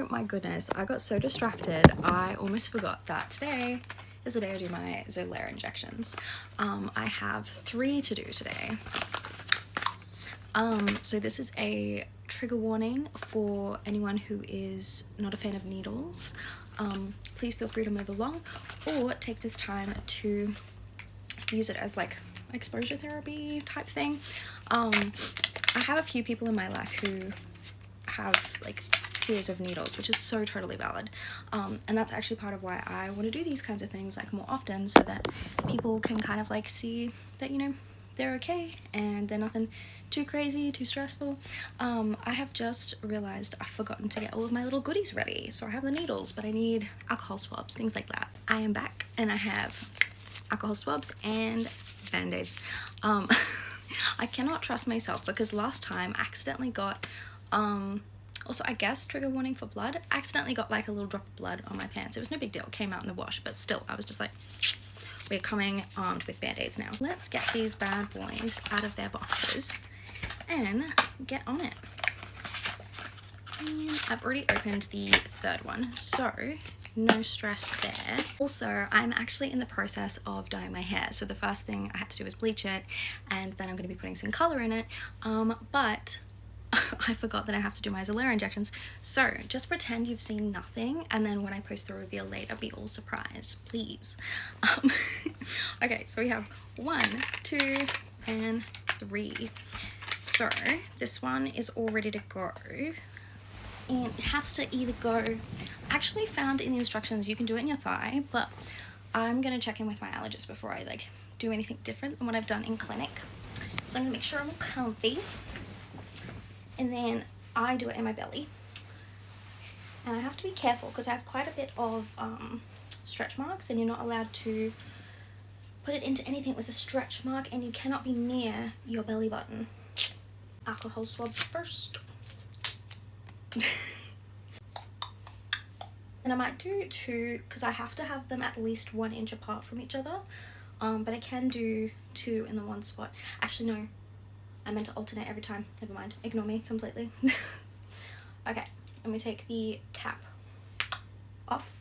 Oh my goodness, I got so distracted. I almost forgot that today is the day I do my Xolair injections. I have 3 to do today. So this is a trigger warning for anyone who is not a fan of needles. Please feel free to move along or take this time to use it as like exposure therapy type thing. I have a few people in my life who have like fears of needles, which is so totally valid, and that's actually part of why I want to do these kinds of things like more often, so that people can kind of like see that, you know, they're okay and they're nothing too crazy, too stressful. I have just realized I've forgotten to get all of my little goodies ready. So I have the needles, but I need alcohol swabs, things like that. I am back and I have alcohol swabs and band-aids. I cannot trust myself because last time I accidentally got also, I guess, trigger warning for blood, I accidentally got like a little drop of blood on my pants. It was no big deal, it came out in the wash, but still, I was just like, we're coming armed with band-aids now. Let's get these bad boys out of their boxes and get on it. And I've already opened the third one, so no stress there. Also, I'm actually in the process of dyeing my hair. So the first thing I had to do was bleach it, and then I'm going to be putting some color in it, but I forgot that I have to do my Xolair injections. So just pretend you've seen nothing, and then when I post the reveal later, be all surprised, please. Okay, so we have 1, 2, and 3. So this one is all ready to go, and it has to either go, I actually found in the instructions you can do it in your thigh, but I'm gonna check in with my allergist before I like do anything different than what I've done in clinic. So I'm gonna make sure I'm all comfy, and then I do it in my belly. And I have to be careful because I have quite a bit of stretch marks, and you're not allowed to put it into anything with a stretch mark, and you cannot be near your belly button. Alcohol swabs first. And I might do 2 because I have to have them at least 1 inch apart from each other, but I can do 2 in the one spot. Actually no, I meant to alternate every time. Never mind, ignore me completely. Okay, let me take the cap off.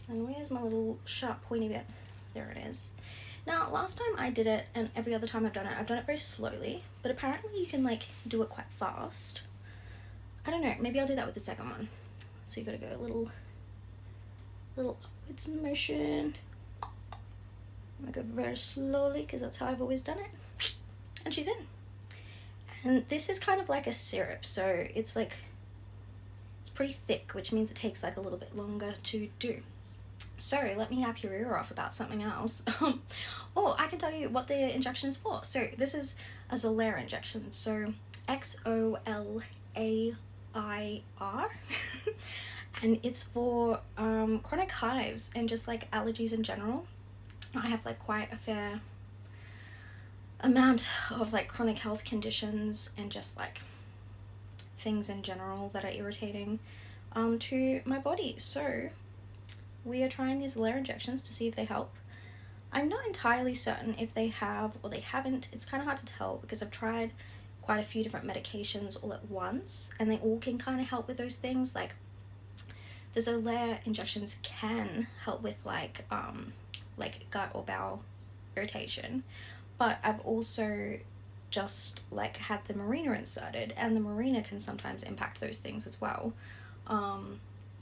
And where's my little sharp pointy bit? There it is. Now, last time I did it, and every other time I've done it very slowly, but apparently you can like do it quite fast. I don't know, maybe I'll do that with the second one. So you gotta go a little upwards motion. I'm gonna go very slowly because that's how I've always done it. And she's in. And this is kind of like a syrup, so it's like, it's pretty thick, which means it takes like a little bit longer to do. So let me nap your ear off about something else. Oh, I can tell you what the injection is for. So this is a Xolair injection, so Xolair. And it's for chronic hives and just like allergies in general. I have like quite a fair amount of like chronic health conditions and just like things in general that are irritating to my body. So we are trying these Xolair injections to see if they help. I'm not entirely certain if they have or they haven't. It's kind of hard to tell because I've tried quite a few different medications all at once, and they all can kind of help with those things. Like the Xolair injections can help with like gut or bowel irritation, but I've also just like had the Mirena inserted, and the Mirena can sometimes impact those things as well.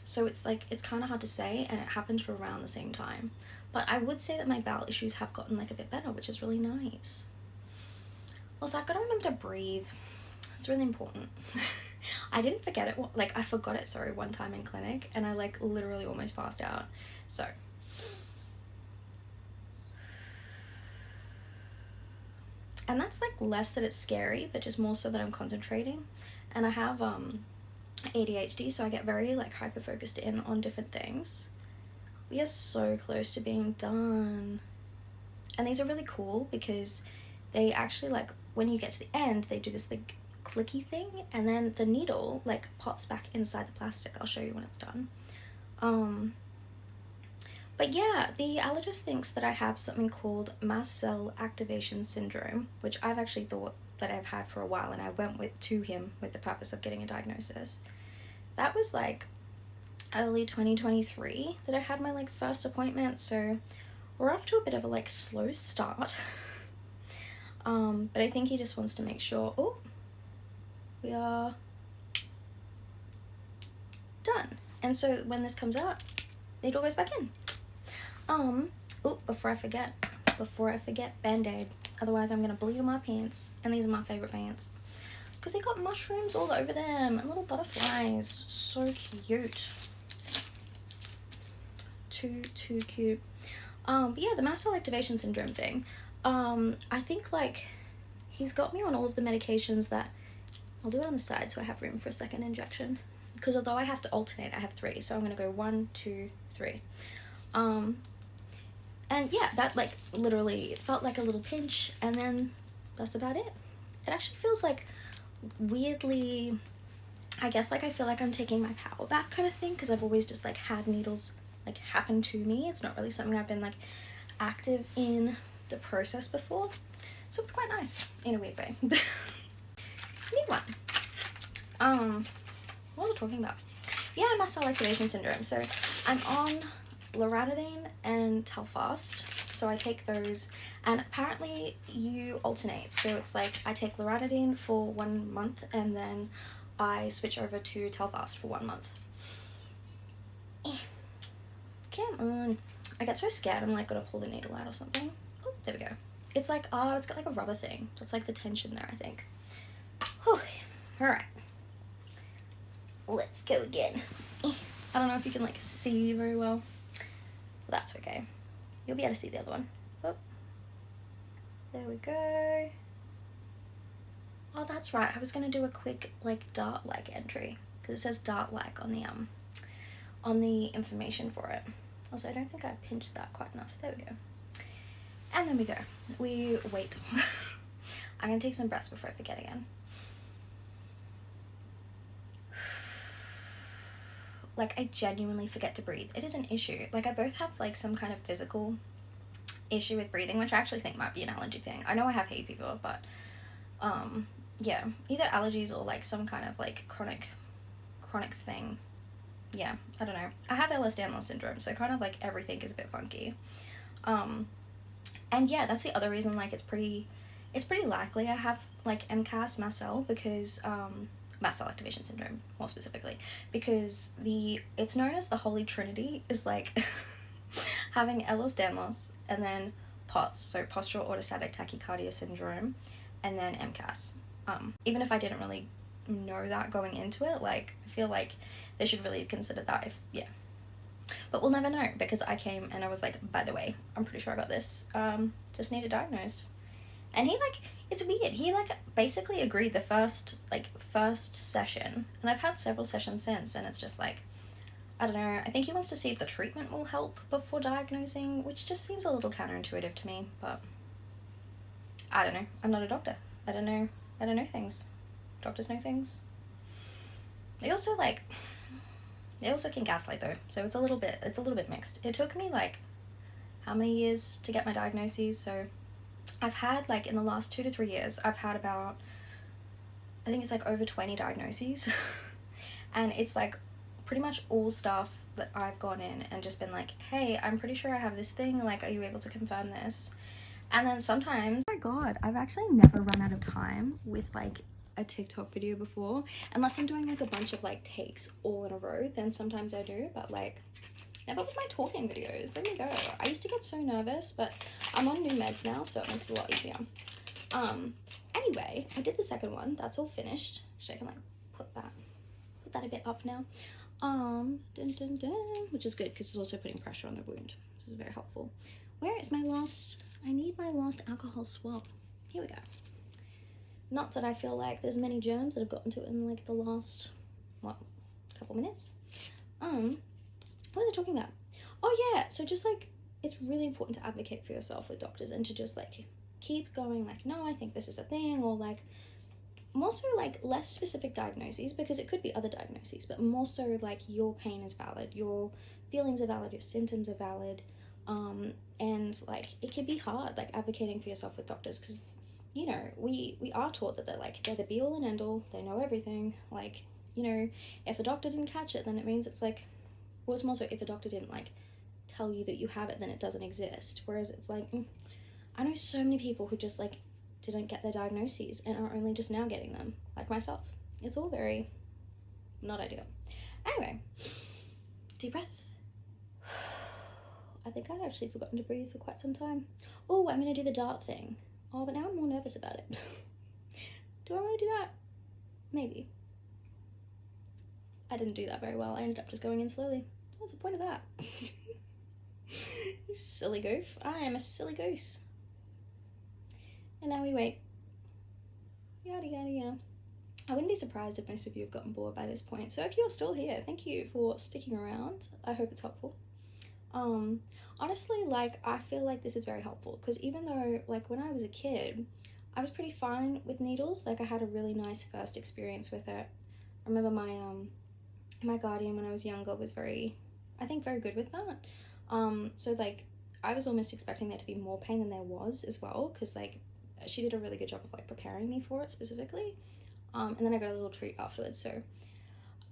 So it's like, it's kind of hard to say, and it happened around the same time. But I would say that my bowel issues have gotten like a bit better, which is really nice. Also, I've got to remember to breathe. It's really important. I didn't forget it, like I forgot it, sorry, one time in clinic, and I like literally almost passed out. So and that's like less that it's scary, but just more so that I'm concentrating. And I have ADHD, so I get very like hyper focused in on different things. We are so close to being done, and these are really cool because they actually, like, when you get to the end, they do this like clicky thing, and then the needle like pops back inside the plastic. I'll show you when it's done. But yeah, the allergist thinks that I have something called mast cell activation syndrome, which I've actually thought that I've had for a while, and I went to him with the purpose of getting a diagnosis. that was like early 2023 that I had my like first appointment, so we're off to a bit of a like slow start. But I think he just wants to make sure, oh, we are done. And so when this comes out, it all goes back in. Oh, before I forget, Band-Aid. Otherwise I'm gonna bleed on my pants. And these are my favorite pants, because they got mushrooms all over them and little butterflies. So cute. Too cute. But yeah, the mast cell activation syndrome thing. I think like he's got me on all of the medications that, I'll do it on the side so I have room for a second injection, because although I have to alternate, I have 3, so I'm gonna go 1, 2, 3. And yeah, that like literally felt like a little pinch, and then that's about it. It actually feels like weirdly, I guess like I feel like I'm taking my power back kind of thing, because I've always just like had needles like happen to me. It's not really something I've been like active in the process before, so it's quite nice in a weird way. Neat one. What was I talking about? Yeah, mast cell activation syndrome. So I'm on loratadine and Telfast, so I take those, and apparently you alternate. So it's like I take loratadine for 1 month and then I switch over to Telfast for 1 month. Come on. I get so scared I'm like gonna pull the needle out or something. Oh, there we go. It's like, oh, it's got like a rubber thing. So it's like the tension there, I think. Whew. Alright. Let's go again. I don't know if you can like see very well. But that's okay. You'll be able to see the other one. Oh. There we go. Oh, that's right. I was gonna do a quick like dart-like entry, because it says dart-like on the information for it. Also, I don't think I pinched that quite enough. There we go. And then we go. We wait. I'm gonna take some breaths before I forget again. Like, I genuinely forget to breathe. It is an issue. Like, I both have like some kind of physical issue with breathing, which I actually think might be an allergy thing. I know I have hay fever, but yeah, either allergies or like some kind of like chronic thing. Yeah, I don't know. I have Ehlers-Danlos syndrome, so kind of like everything is a bit funky. And yeah, that's the other reason like it's pretty likely I have like MCAS, mast cell, because mast cell activation syndrome more specifically, because it's known as the Holy Trinity is like having Ehlers-Danlos and then POTS, so postural orthostatic tachycardia syndrome, and then MCAS. Even if I didn't really know that going into it, like I feel like they should really have considered that but we'll never know, because I came and I was like, by the way, I'm pretty sure I got this, just need it diagnosed. And he like, it's weird, he like basically agreed the first session, and I've had several sessions since, and it's just like, I don't know, I think he wants to see if the treatment will help before diagnosing, which just seems a little counterintuitive to me, but I don't know, I'm not a doctor, I don't know things. Doctors know things. They also can gaslight though, so it's a little bit mixed. It took me like how many years to get my diagnoses, so I've had like in the last 2 to 3 years I've had about, I think it's like over 20 diagnoses and it's like pretty much all stuff that I've gone in and just been like, hey, I'm pretty sure I have this thing, like are you able to confirm this? And then sometimes, oh my god, I've actually never run out of time with like a TikTok video before, unless I'm doing like a bunch of like takes all in a row, then sometimes I do, but like never with my talking videos. There we go. I used to get so nervous, but I'm on new meds now, so it makes it a lot easier. Anyway, I did the second one, that's all finished. Actually, I can like put that a bit up now. Which is good because it's also putting pressure on the wound. This is very helpful. Where is my last, I need my last alcohol swab. Here we go. Not that I feel like there's many germs that have gotten to it in like the last, couple minutes. What was I talking about? Oh yeah, so just like, it's really important to advocate for yourself with doctors and to just like keep going like, no, I think this is a thing, or like, more so like less specific diagnoses, because it could be other diagnoses, but more so like your pain is valid, your feelings are valid, your symptoms are valid, and like it can be hard like advocating for yourself with doctors, because you know we are taught that they're the be all and end all, they know everything, like you know, if a doctor didn't catch it, then it means it's like, well, it's more so if a doctor didn't like tell you that you have it, then it doesn't exist. Whereas it's like, I know so many people who just like didn't get their diagnoses and are only just now getting them, like myself. It's all very not ideal. Anyway, deep breath. I think I'd actually forgotten to breathe for quite some time. Oh, I'm gonna do the dart thing. Oh, but now I'm more nervous about it. Do I want to do that? Maybe. I didn't do that very well. I ended up just going in slowly. What's the point of that? You silly goof. I am a silly goose. And now we wait. Yada yada yada. I wouldn't be surprised if most of you have gotten bored by this point. So if you're still here, thank you for sticking around. I hope it's helpful. Honestly, like, I feel like this is very helpful because even though, like, when I was a kid, I was pretty fine with needles. Like, I had a really nice first experience with it. I remember my guardian when I was younger was very good with that. So like, I was almost expecting there to be more pain than there was as well, because like, she did a really good job of like preparing me for it specifically. And then I got a little treat afterwards. So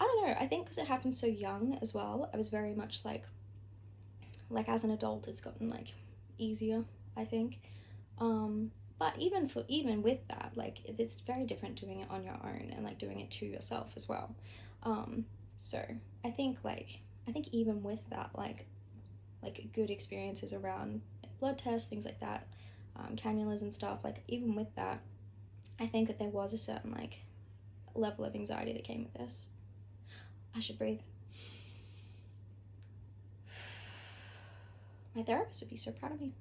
I don't know, I think because it happened so young as well, I was very much like as an adult it's gotten like easier, I think. But even with that, like, it's very different doing it on your own and like doing it to yourself as well. So I think even with that, like good experiences around blood tests, things like that, cannulas and stuff, like even with that, I think that there was a certain like level of anxiety that came with this. I should breathe. My therapist would be so proud of me.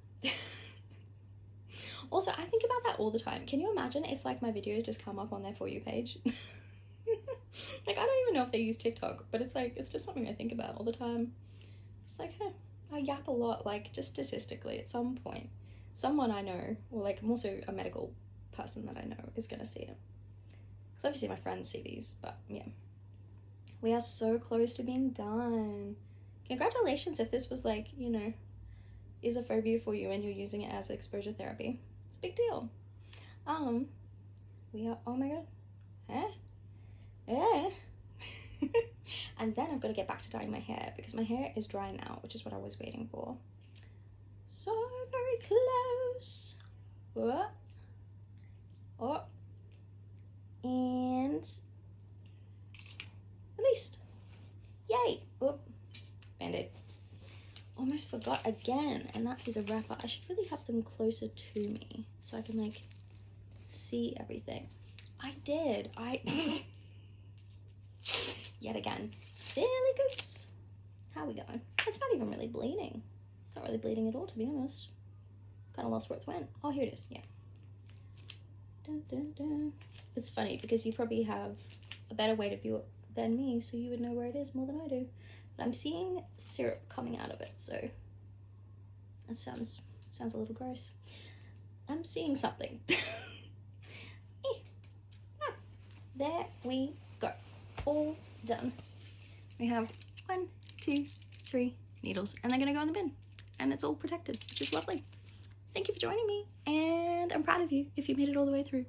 Also, I think about that all the time. Can you imagine if like my videos just come up on their For You page? Like, I don't even know if they use TikTok, but it's like, it's just something I think about all the time. It's like, huh, I yap a lot, like just statistically at some point someone I know, or like I'm also a medical person that I know, is gonna see it. Because obviously my friends see these, but yeah. We are so close to being done. Congratulations if this was like, you know, is a phobia for you and you're using it as exposure therapy. It's a big deal. We are, oh my god. And then I've got to get back to dyeing my hair because my hair is dry now, which is what I was waiting for. So very close. Oh. And released. Yay. Oh. Band-aid. Almost forgot again, and that is a wrapper. I should really have them closer to me so I can like see everything. I did. Yet again. Silly goose. How are we going? It's not even really bleeding. It's not really bleeding at all, to be honest. Kind of lost where it went. Oh, here it is. Yeah. Dun, dun, dun. It's funny because you probably have a better way to view it than me, so you would know where it is more than I do. But I'm seeing syrup coming out of it, so that sounds a little gross. I'm seeing something. There we go. All done. We have 1, 2, 3 needles, and they're gonna go in the bin, and it's all protected, which is lovely. Thank you for joining me, and I'm proud of you if you made it all the way through.